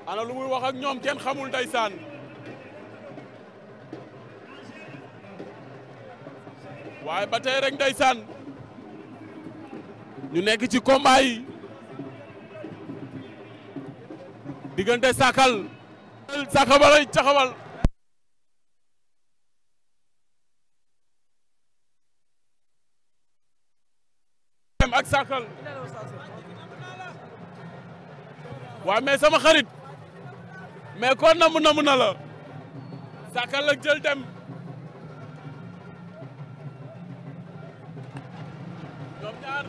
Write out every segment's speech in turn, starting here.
ana lu muy wax ak ñoom kenn xamul ndeysaan. waaye ba tey rek ndeysaan ñu nekk ci combat yi diggante Sakal balay caxawal ak Sakal waaw mais sama xarit mais kon namu na la Sakal ak jël dem ñoom ñaar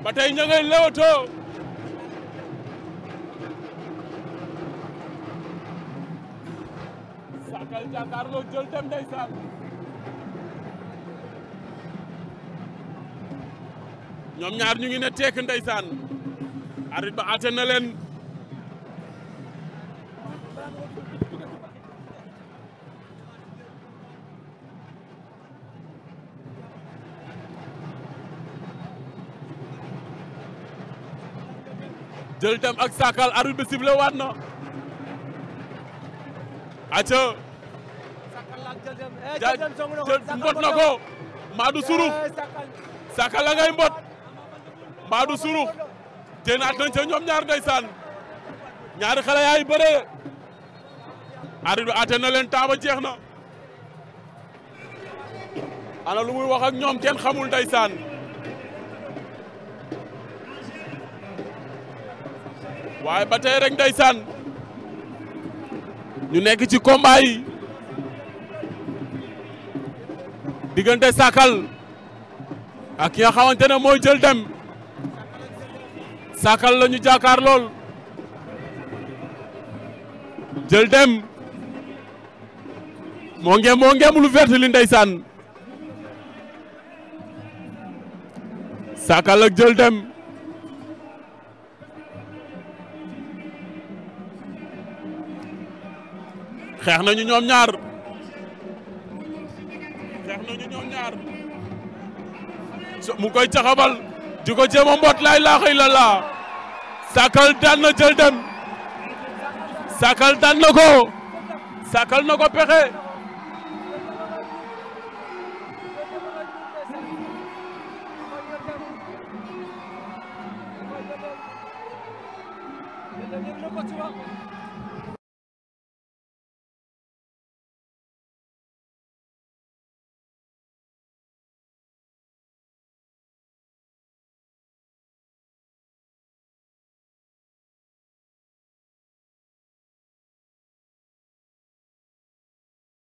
ba tey ña ngay lewatoo Sakal jàkkaarloo jël dem ndeysaan ñoom ñaar ñu ngi ne tekk ndeysaan arbitre ba àtte na leen jël dem ak Sakal arbitre bi sifflé waat na aca mbot na ko Madou Surux Sakal la ngay mbot Madou Surux génnaat nañ ca ñoom ñaar ndeysaan ñaari xale yaay bëree arbitre bi àtte na leen taaba jeex na ana lu muy wax ak ñoom kenn xamul ndeysaan waaye ba tey rek ndeysaan ñu nekk ci combat yi diggante Sakal ak ki nga xamante ne mooy jël dem Sakal la ñu jàkkaar lool jël dem moo ngeem lu vert li ndeysaan Sakal ak jël dem xeex nañu ñoom ñaar mu koy caxabal di ko jéem a mbot laa ilaaha illallaah Sakal daan na jël dem Sakal daan na ko Sakal na ko pexe